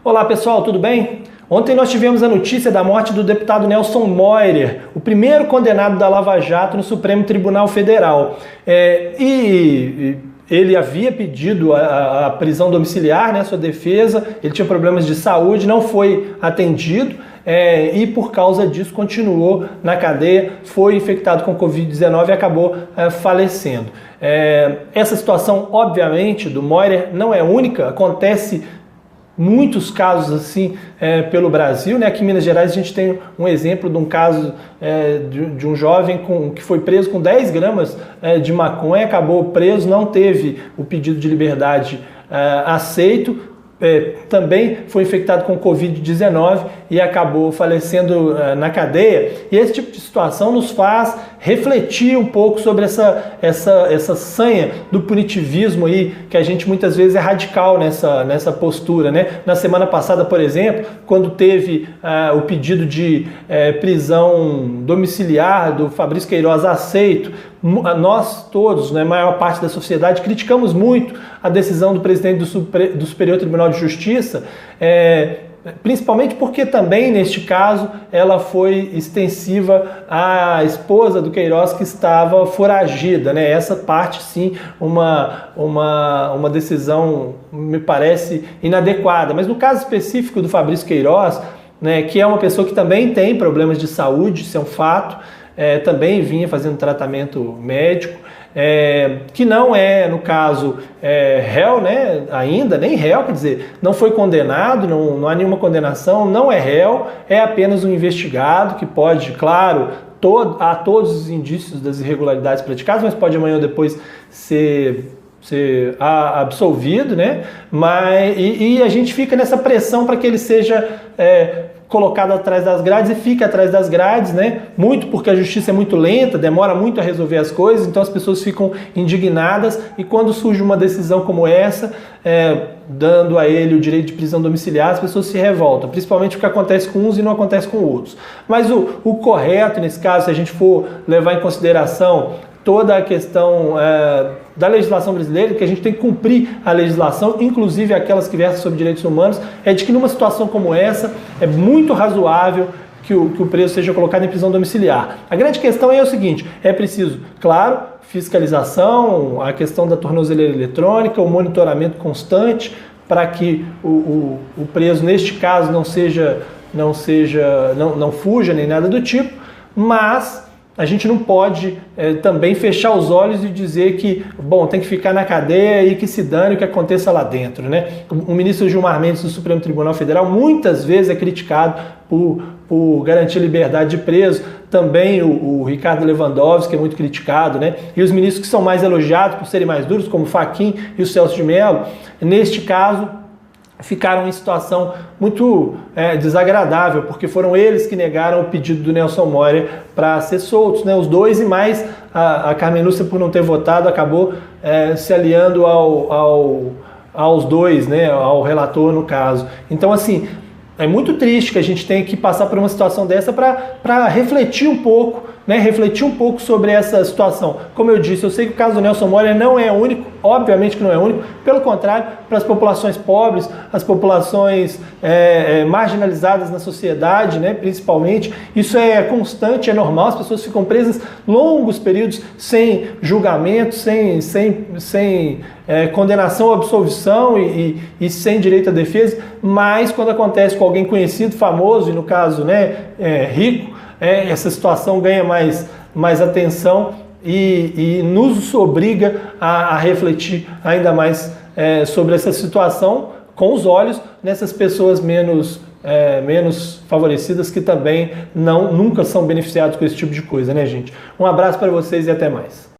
Olá pessoal, tudo bem? Ontem nós tivemos a notícia da morte do deputado Nelson Moirer, o primeiro condenado da Lava Jato no Supremo Tribunal Federal. Ele havia pedido a prisão domiciliar, né, sua defesa, ele tinha problemas de saúde, não foi atendido e por causa disso continuou na cadeia, foi infectado com Covid-19 e acabou falecendo. Essa situação, obviamente, do Moirer não é única, acontece muitos casos assim pelo Brasil, né? Aqui em Minas Gerais a gente tem um exemplo de um caso de um jovem que foi preso com 10 gramas de maconha, acabou preso, não teve o pedido de liberdade aceito, também foi infectado com Covid-19 e acabou falecendo na cadeia. E esse tipo de situação nos faz refletir um pouco sobre essa sanha do punitivismo aí, que a gente muitas vezes é radical nessa postura, né? Na semana passada, por exemplo, quando teve o pedido de prisão domiciliar do Fabrício Queiroz aceito, nós todos, né, a maior parte da sociedade, criticamos muito a decisão do presidente do Superior Tribunal de Justiça, principalmente porque também, neste caso, ela foi extensiva à esposa do Queiroz que estava foragida, né? Essa parte, sim, uma decisão, me parece, inadequada. Mas no caso específico do Fabrício Queiroz, né, que é uma pessoa que também tem problemas de saúde, isso é um fato, também vinha fazendo tratamento médico, que não é, no caso, réu, né, ainda, nem réu, quer dizer, não foi condenado, não há nenhuma condenação, não é réu, é apenas um investigado que pode, claro, há todos os indícios das irregularidades praticadas, mas pode amanhã ou depois ser absolvido, né? E a gente fica nessa pressão para que ele seja colocado atrás das grades e fica atrás das grades, né? Muito porque a justiça é muito lenta, demora muito a resolver as coisas, então as pessoas ficam indignadas e quando surge uma decisão como essa, dando a ele o direito de prisão domiciliar, as pessoas se revoltam, principalmente o que acontece com uns e não acontece com outros. Mas o correto nesse caso, se a gente for levar em consideração toda a questão da legislação brasileira, que a gente tem que cumprir a legislação, inclusive aquelas que versam sobre direitos humanos, é de que numa situação como essa é muito razoável que o preso seja colocado em prisão domiciliar. A grande questão é o seguinte, é preciso, claro, fiscalização, a questão da tornozeleira eletrônica, o monitoramento constante para que o preso, neste caso, não fuja nem nada do tipo, mas a gente não pode também fechar os olhos e dizer que, bom, tem que ficar na cadeia e que se dane o que aconteça lá dentro, né? O ministro Gilmar Mendes do Supremo Tribunal Federal muitas vezes é criticado por garantir liberdade de preso, também o Ricardo Lewandowski é muito criticado, né? E os ministros que são mais elogiados por serem mais duros, como o Fachin e o Celso de Mello, neste caso, ficaram em situação muito desagradável, porque foram eles que negaram o pedido do Nelson Moirer para ser soltos, né? Os dois e mais a Carmen Lúcia, por não ter votado, acabou se aliando aos dois, né? Ao relator no caso. Então, assim, é muito triste que a gente tenha que passar por uma situação dessa para refletir um pouco, né, refletir um pouco sobre essa situação. Como eu disse, eu sei que o caso do Nelson Moirer não é único, obviamente que não é único, pelo contrário, para as populações pobres, as populações marginalizadas na sociedade, né, principalmente, isso é constante, é normal, as pessoas ficam presas longos períodos sem julgamento, sem condenação ou absolvição e sem direito à defesa, mas quando acontece com alguém conhecido, famoso, e no caso, né, rico, essa situação ganha mais atenção e nos obriga a refletir ainda mais sobre essa situação com os olhos nessas pessoas menos favorecidas que também nunca são beneficiados com esse tipo de coisa, né, gente? Um abraço para vocês e até mais.